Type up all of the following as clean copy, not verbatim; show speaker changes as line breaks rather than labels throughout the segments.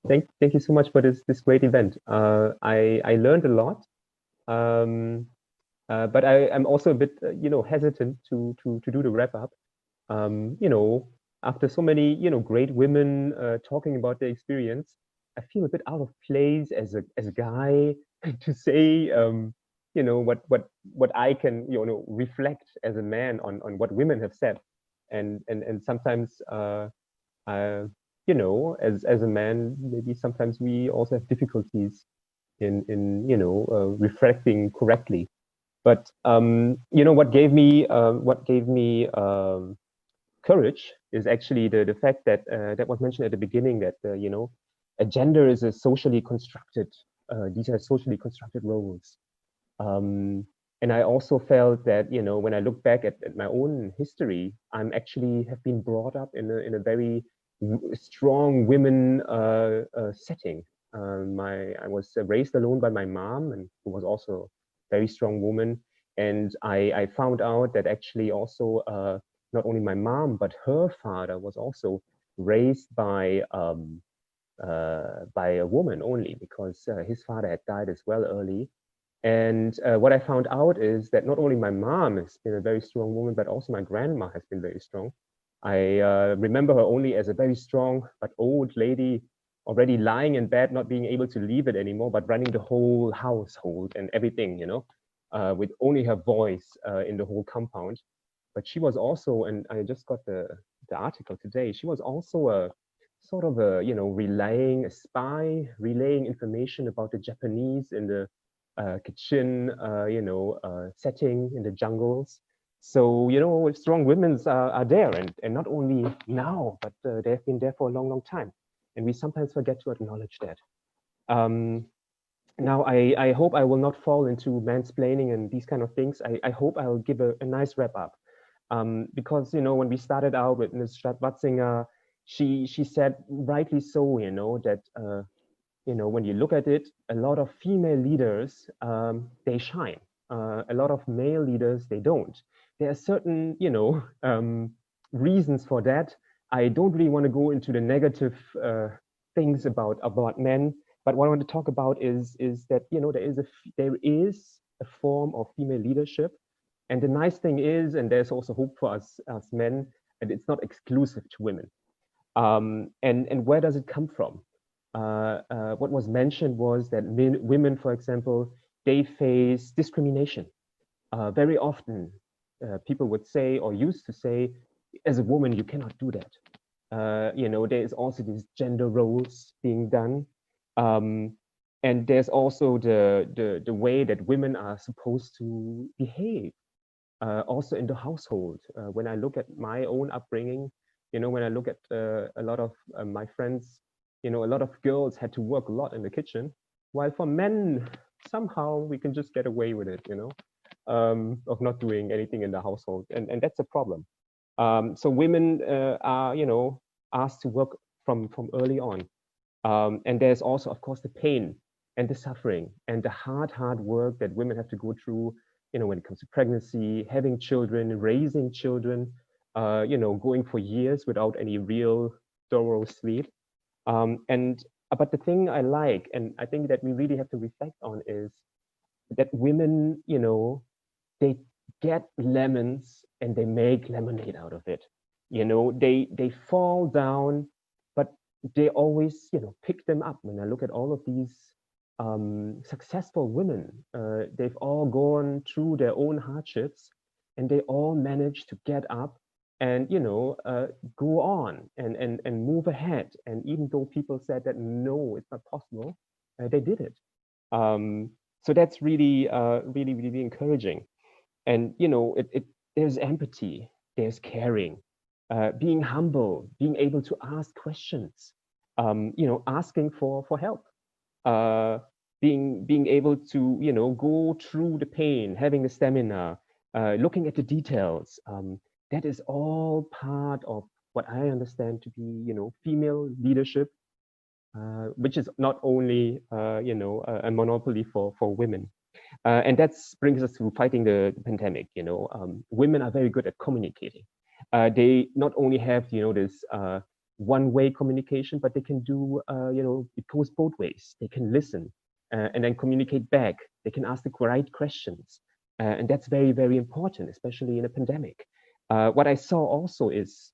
Thank you so much for this great event. I learned a lot, um, but I'm also a bit hesitant to do the wrap up. After so many great women talking about their experience, I feel a bit out of place as a guy to say what I can reflect as a man on what women have said, and sometimes as a man, maybe sometimes we also have difficulties in reflecting correctly. But what gave me courage is actually the fact that that was mentioned at the beginning that a gender is a socially constructed. These are socially constructed roles. Um, and I also felt that when I look back at my own history, I'm actually have been brought up in a very strong women setting. I was raised alone by my mom, and who was also a very strong woman. And I found out that actually also not only my mom but her father was also raised by a woman only because his father had died as well early. And what I found out is that not only my mom has been a very strong woman, but also my grandma has been very strong. I remember her only as a very strong but old lady, already lying in bed, not being able to leave it anymore, but running the whole household and everything, with only her voice in the whole compound. But she was also, and I just got the article today, she was also a sort of a, relaying a spy, relaying information about the Japanese in the kitchen, setting in the jungles. So, strong women are there, and not only now, but they have been there for a long, long time. And we sometimes forget to acknowledge that. Um, Now, I hope I will not fall into mansplaining and these kind of things. I hope I'll give a nice wrap up. Because, when we started out with Ms. Watzinger, she said rightly so, that when you look at it, a lot of female leaders, they shine. A lot of male leaders, they don't. There are certain, reasons for that. I don't really want to go into the negative things about men, but what I want to talk about is that there is a form of female leadership, and the nice thing is, and there's also hope for us men, and it's not exclusive to women. And where does it come from? What was mentioned was that women, for example, they face discrimination. Very often, people would say or used to say, as a woman, you cannot do that. There is also these gender roles being done. Um, and there's also the way that women are supposed to behave, also in the household. When I look at my own upbringing, when I look at a lot of my friends, a lot of girls had to work a lot in the kitchen, while for men, somehow we can just get away with it, of not doing anything in the household. And that's a problem. So women are, asked to work from early on. And there's also, of course, the pain and the suffering and the hard work that women have to go through, when it comes to pregnancy, having children, raising children, going for years without any real thorough sleep. And but the thing I like, and I think that we really have to reflect on, is that women, they get lemons and they make lemonade out of it. They fall down, but they always, pick them up. When I look at all of these successful women, they've all gone through their own hardships, and they all manage to get up and go on and move ahead. And even though people said that no, it's not possible, they did it. Um, so that's really, really encouraging. And there's empathy, there's caring, being humble, being able to ask questions, asking for help, uh, being able to go through the pain, having the stamina, looking at the details. That is all part of what I understand to be female leadership, which is not only a monopoly for women. And that brings us to fighting the pandemic. Women are very good at communicating. They not only have this one-way communication, but they can do, it goes both ways. They can listen and then communicate back. They can ask the right questions. And that's very, very important, especially in a pandemic. What I saw also is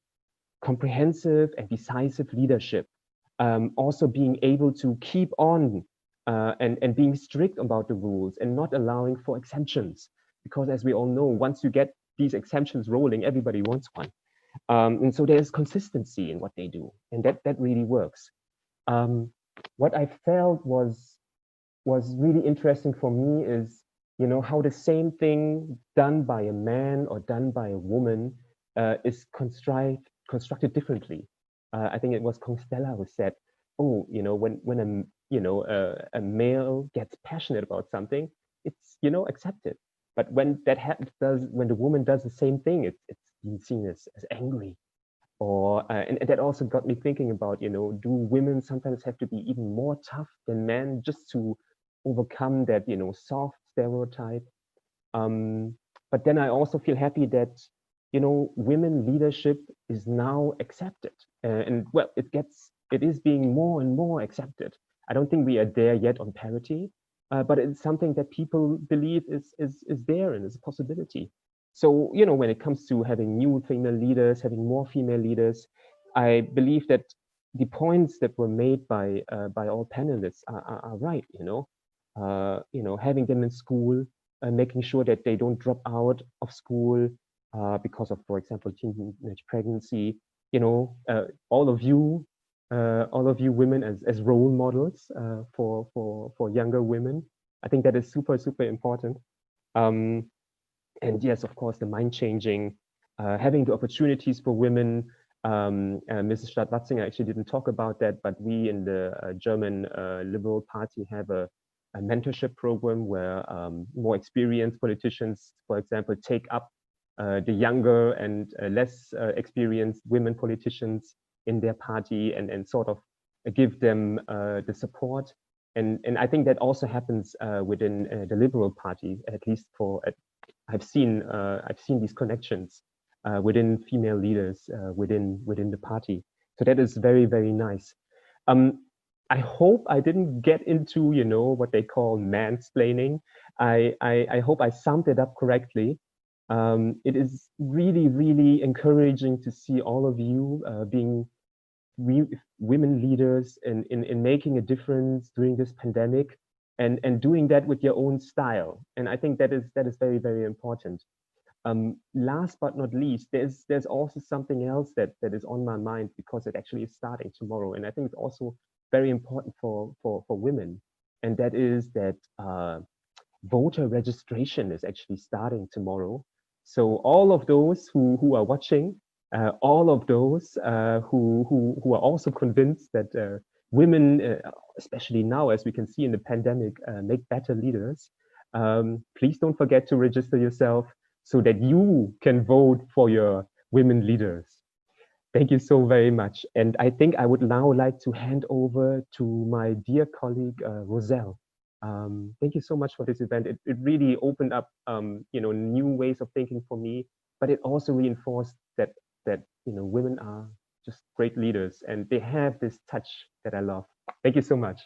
comprehensive and decisive leadership, also being able to keep on and being strict about the rules and not allowing for exemptions. Because as we all know, once you get these exemptions rolling, everybody wants one. And so there's consistency in what they do, and that really works. What I felt was really interesting for me is, how the same thing done by a man or done by a woman is constructed differently. I think it was Constella who said, "Oh, when a male gets passionate about something, it's accepted. But when that happens, when the woman does the same thing, it's being seen as angry." Or and that also got me thinking about, do women sometimes have to be even more tough than men just to overcome that, soft stereotype? But then I also feel happy that, women leadership is now accepted, and well, it is being more and more accepted. I don't think we are there yet on parity, but it's something that people believe is there and is a possibility. So, when it comes to having new female leaders, having more female leaders, I believe that the points that were made by all panelists are right. Having them in school, making sure that they don't drop out of school because of, for example, teenage pregnancy. All of you women as role models for younger women. I think that is super, super important. And yes, of course, the mind changing, having the opportunities for women. Mrs. Stadt-Watzinger actually didn't talk about that, but we in the German Liberal Party have a mentorship program where more experienced politicians, for example, take up the younger and less experienced women politicians in their party and sort of give them the support. And I think that also happens within the Liberal Party, at least I've seen these connections within female leaders within the party. So that is very, very nice. I hope I didn't get into, what they call mansplaining. I hope I summed it up correctly. It is really, really encouraging to see all of you being women leaders in making a difference during this pandemic and doing that with your own style. And I think that is very, very important. Last but not least, there's also something else that is on my mind because it actually is starting tomorrow. And I think it's also very important for women. And that is that voter registration is actually starting tomorrow. So all of those who are watching, all of those who are also convinced that women, especially now, as we can see in the pandemic, make better leaders, please don't forget to register yourself so that you can vote for your women leaders. Thank you so very much. And I think I would now like to hand over to my dear colleague, Roselle. Thank you so much for this event. It really opened up, new ways of thinking for me, but it also reinforced that women are just great leaders and they have this touch that I love. Thank you so much.